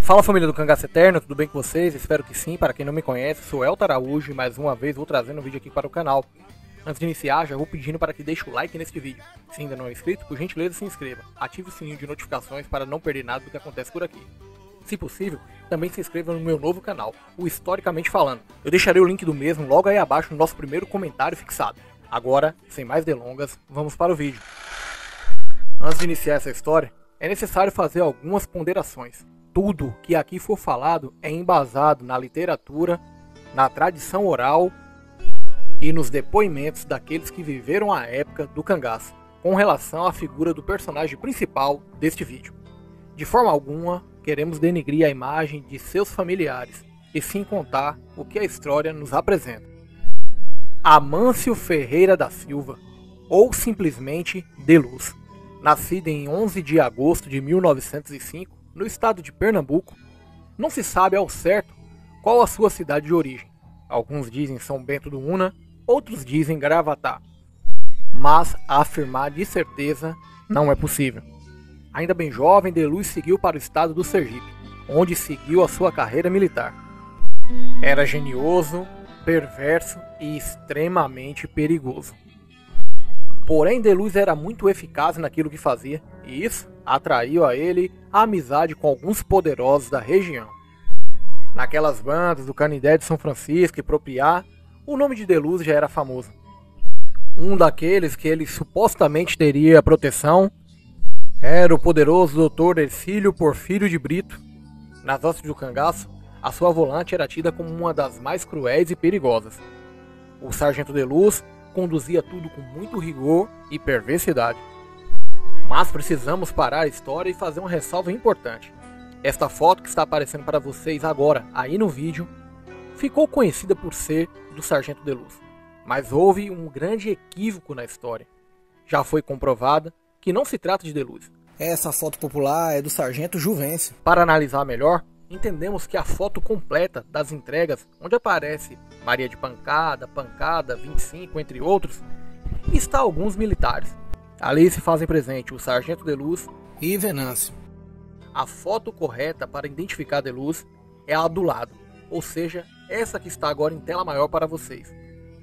Fala, família do Cangaço Eterno, tudo bem com vocês? Espero que sim. Para quem não me conhece, sou Elton Araújo e mais uma vez vou trazendo um vídeo aqui para o canal. Antes de iniciar, já vou pedindo para que deixe o like neste vídeo. Se ainda não é inscrito, por gentileza se inscreva. Ative o sininho de notificações para não perder nada do que acontece por aqui. Se possível, também se inscreva no meu novo canal, o Historicamente Falando. Eu deixarei o link do mesmo logo aí abaixo no nosso primeiro comentário fixado. Agora, sem mais delongas, vamos para o vídeo. Antes de iniciar essa história, é necessário fazer algumas ponderações. Tudo que aqui for falado é embasado na literatura, na tradição oral e nos depoimentos daqueles que viveram a época do cangaço, com relação à figura do personagem principal deste vídeo. De forma alguma, queremos denegrir a imagem de seus familiares, e sim contar o que a história nos apresenta. Amâncio Ferreira da Silva, ou simplesmente De Luz, nascido em 11 de agosto de 1905, no estado de Pernambuco, não se sabe ao certo qual a sua cidade de origem. Alguns dizem São Bento do Una, outros dizem Gravatá. Mas afirmar de certeza não é possível. Ainda bem jovem, De Luz seguiu para o estado do Sergipe, onde seguiu a sua carreira militar. Era genioso, perverso e extremamente perigoso. Porém, De Luz era muito eficaz naquilo que fazia, e isso atraiu a ele a amizade com alguns poderosos da região. Naquelas bandas do Canindé de São Francisco e Propriá, o nome de De Luz já era famoso. Um daqueles que ele supostamente teria proteção era o poderoso Dr. Ercílio Porfírio de Brito. Nas hostes do cangaço, a sua volante era tida como uma das mais cruéis e perigosas. O sargento De Luz conduzia tudo com muito rigor e perversidade. Mas precisamos parar a história e fazer uma ressalva importante. Esta foto que está aparecendo para vocês agora, aí no vídeo, ficou conhecida por ser do sargento De Luz. Mas houve um grande equívoco na história. Já foi comprovada que não se trata de De Luz. Essa foto popular é do sargento Juvencio. Para analisar melhor, entendemos que a foto completa das entregas, onde aparece Maria de Pancada, Pancada, 25, entre outros, está alguns militares. Ali se fazem presente o sargento De Luz e Venâncio. A foto correta para identificar De Luz é a do lado, ou seja, essa que está agora em tela maior para vocês.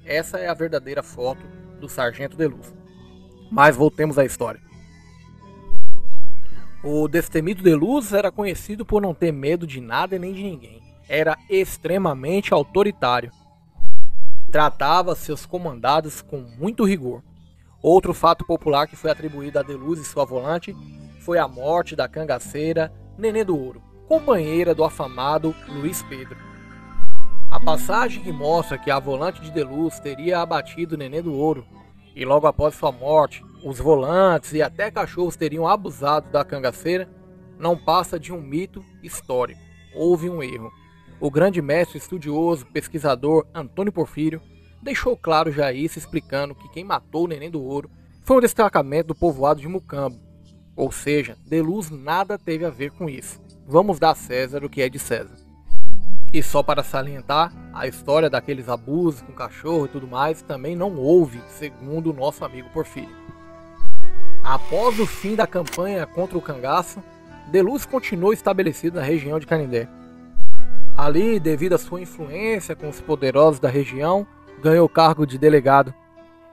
Essa é a verdadeira foto do sargento De Luz. Mas voltemos à história. O destemido De Luz era conhecido por não ter medo de nada e nem de ninguém. Era extremamente autoritário. Tratava seus comandados com muito rigor. Outro fato popular que foi atribuído a De Luz e sua volante foi a morte da cangaceira Nenê do Ouro, companheira do afamado Luiz Pedro. A passagem que mostra que a volante de De Luz teria abatido Nenê do Ouro e logo após sua morte, os volantes e até cachorros teriam abusado da cangaceira, não passa de um mito histórico. Houve um erro. O grande mestre estudioso, pesquisador Antônio Porfírio deixou claro já isso, explicando que quem matou o Neném do Ouro foi um destacamento do povoado de Mucambo. Ou seja, De Luz nada teve a ver com isso. Vamos dar a César o que é de César. E só para salientar, a história daqueles abusos com cachorro e tudo mais também não houve, segundo o nosso amigo Porfírio. Após o fim da campanha contra o cangaço, De Luz continuou estabelecido na região de Canindé. Ali, devido à sua influência com os poderosos da região, ganhou o cargo de delegado.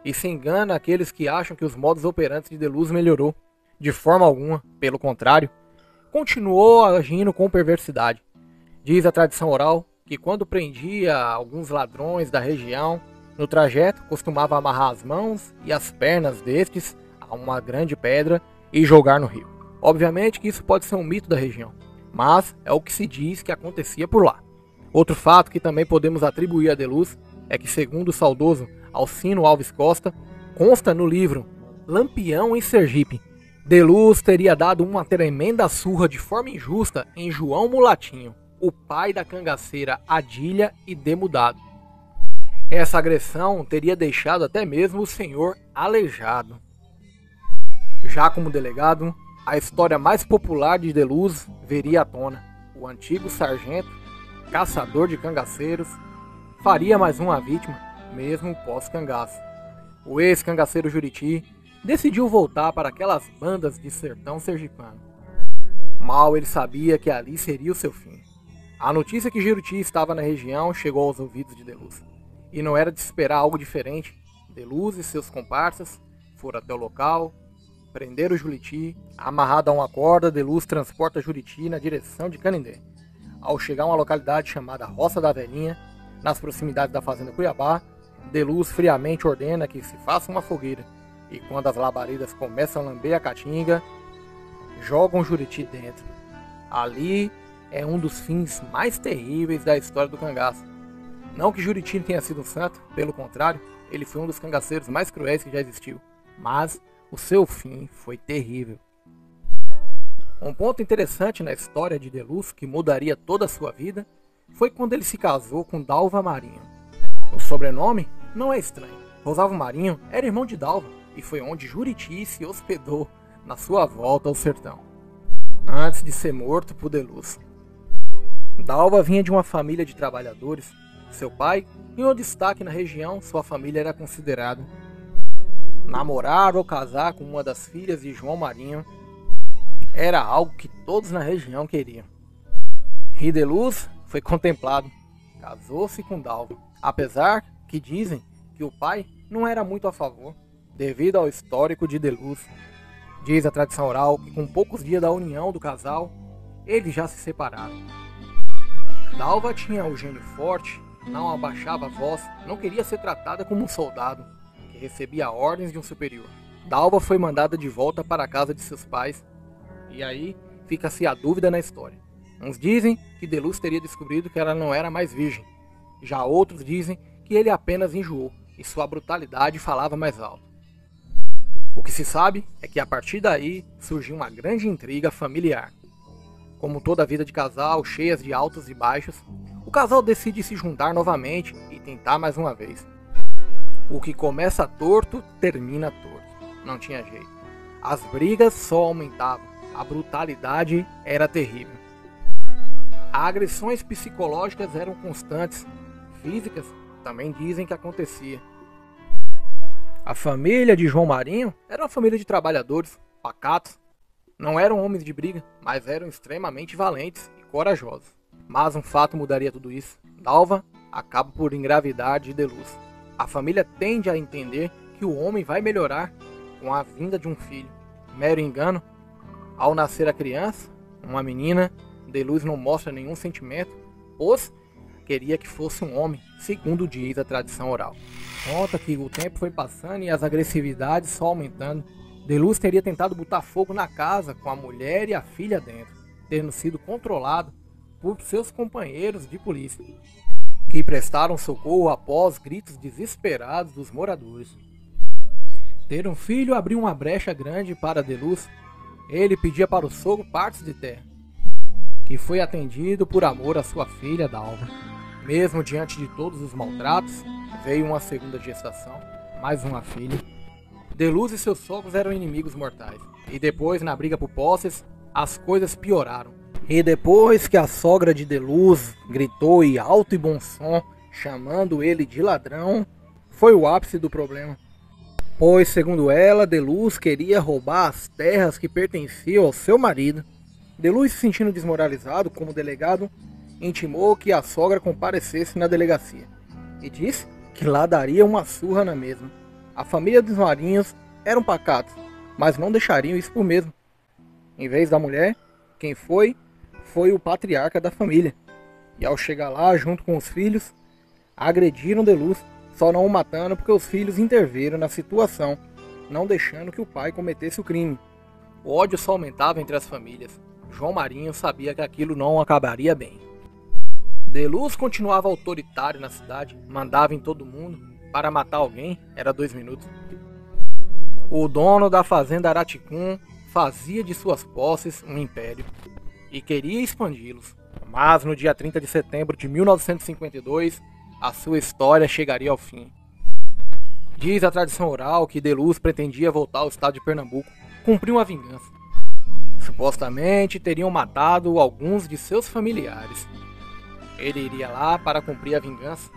E se engana aqueles que acham que os modos operantes de De Luz melhorou. De forma alguma, pelo contrário, continuou agindo com perversidade. Diz a tradição oral que quando prendia alguns ladrões da região, no trajeto costumava amarrar as mãos e as pernas destes a uma grande pedra e jogar no rio. Obviamente que isso pode ser um mito da região, mas é o que se diz que acontecia por lá. Outro fato que também podemos atribuir a De Luz é que, segundo o saudoso Alcino Alves Costa, consta no livro Lampião em Sergipe, De Luz teria dado uma tremenda surra de forma injusta em João Mulatinho, o pai da cangaceira Adília e Demudado. Essa agressão teria deixado até mesmo o senhor aleijado. Já como delegado, a história mais popular de De Luz veria à tona. O antigo sargento, caçador de cangaceiros, faria mais uma vítima, mesmo pós-cangaço. O ex-cangaceiro Juriti decidiu voltar para aquelas bandas de sertão sergipano. Mal ele sabia que ali seria o seu fim. A notícia que Juruti estava na região chegou aos ouvidos de Deluz. E não era de esperar algo diferente. Deluz e seus comparsas foram até o local, prenderam Juruti. Amarrado a uma corda, Deluz transporta Juruti na direção de Canindé. Ao chegar a uma localidade chamada Roça da Velhinha, nas proximidades da fazenda Cuiabá, Deluz friamente ordena que se faça uma fogueira. E quando as labaredas começam a lamber a caatinga, jogam Juruti dentro. Ali é um dos fins mais terríveis da história do cangaço. Não que Juruti tenha sido um santo, pelo contrário, ele foi um dos cangaceiros mais cruéis que já existiu. Mas o seu fim foi terrível. Um ponto interessante na história de Deluz, que mudaria toda a sua vida, foi quando ele se casou com Dalva Marinho. O sobrenome não é estranho. Rosalvo Marinho era irmão de Dalva e foi onde Juruti se hospedou na sua volta ao sertão, antes de ser morto por Deluz. Dalva vinha de uma família de trabalhadores. Seu pai tinha um destaque na região, sua família era considerada. Namorar ou casar com uma das filhas de João Marinho era algo que todos na região queriam. E Deluz foi contemplado, casou-se com Dalva, apesar que dizem que o pai não era muito a favor, devido ao histórico de Deluz. Diz a tradição oral que com poucos dias da união do casal, eles já se separaram. Dalva tinha o gênio forte, não abaixava a voz, não queria ser tratada como um soldado, que recebia ordens de um superior. Dalva foi mandada de volta para a casa de seus pais, e aí fica-se a dúvida na história. Uns dizem que Deluz teria descobrido que ela não era mais virgem, já outros dizem que ele apenas enjoou, e sua brutalidade falava mais alto. O que se sabe é que a partir daí surgiu uma grande intriga familiar. Como toda a vida de casal, cheias de altos e baixos, o casal decide se juntar novamente e tentar mais uma vez. O que começa torto, termina torto. Não tinha jeito. As brigas só aumentavam, a brutalidade era terrível. Agressões psicológicas eram constantes, físicas também dizem que acontecia. A família de João Marinho era uma família de trabalhadores, pacatos. Não eram homens de briga, mas eram extremamente valentes e corajosos. Mas um fato mudaria tudo isso. Dalva acaba por engravidar de Deluz. A família tende a entender que o homem vai melhorar com a vinda de um filho. Mero engano. Ao nascer a criança, uma menina, Deluz não mostra nenhum sentimento, pois queria que fosse um homem, segundo diz a tradição oral. Conta que o tempo foi passando e as agressividades só aumentando. Deluz teria tentado botar fogo na casa com a mulher e a filha dentro, tendo sido controlado por seus companheiros de polícia, que prestaram socorro após gritos desesperados dos moradores. Ter um filho abriu uma brecha grande para Deluz. Ele pedia para o sogro partes de terra, que foi atendido por amor à sua filha Dalva. Mesmo diante de todos os maltratos, veio uma segunda gestação, mais uma filha. Deluz e seus sogros eram inimigos mortais. E depois, na briga por posses, as coisas pioraram. E depois que a sogra de Deluz gritou em alto e bom som, chamando ele de ladrão, foi o ápice do problema. Pois, segundo ela, Deluz queria roubar as terras que pertenciam ao seu marido. Deluz, se sentindo desmoralizado como delegado, intimou que a sogra comparecesse na delegacia e disse que lá daria uma surra na mesma. A família dos Marinhos eram pacatos, mas não deixariam isso por mesmo. Em vez da mulher, quem foi o patriarca da família. E ao chegar lá, junto com os filhos, agrediram Deluz, só não o matando porque os filhos interviram na situação, não deixando que o pai cometesse o crime. O ódio só aumentava entre as famílias. João Marinho sabia que aquilo não acabaria bem. Deluz continuava autoritário na cidade, mandava em todo mundo. Para matar alguém, era 2 minutos. O dono da fazenda Araticum fazia de suas posses um império e queria expandi-los. Mas no dia 30 de setembro de 1952, a sua história chegaria ao fim. Diz a tradição oral que Deluz pretendia voltar ao estado de Pernambuco, cumprir uma vingança. Supostamente teriam matado alguns de seus familiares. Ele iria lá para cumprir a vingança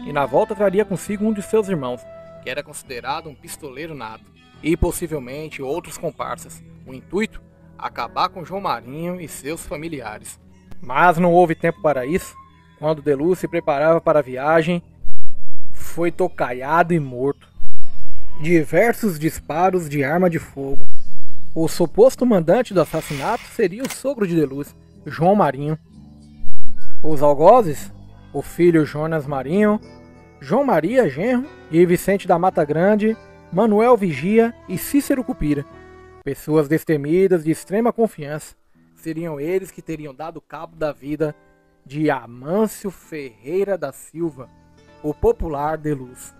e na volta traria consigo um de seus irmãos, que era considerado um pistoleiro nato, e possivelmente outros comparsas. O intuito? acabar com João Marinho e seus familiares. Mas não houve tempo para isso. Quando Delúcio se preparava para a viagem, foi tocaiado e morto. Diversos disparos de arma de fogo. O suposto mandante do assassinato seria o sogro de Delúcio, João Marinho. Os algozes, o filho Jonas Marinho, João Maria Genro e Vicente da Mata Grande, Manuel Vigia e Cícero Cupira. Pessoas destemidas de extrema confiança. Seriam eles que teriam dado cabo da vida de Amâncio Ferreira da Silva, o popular Delúcio.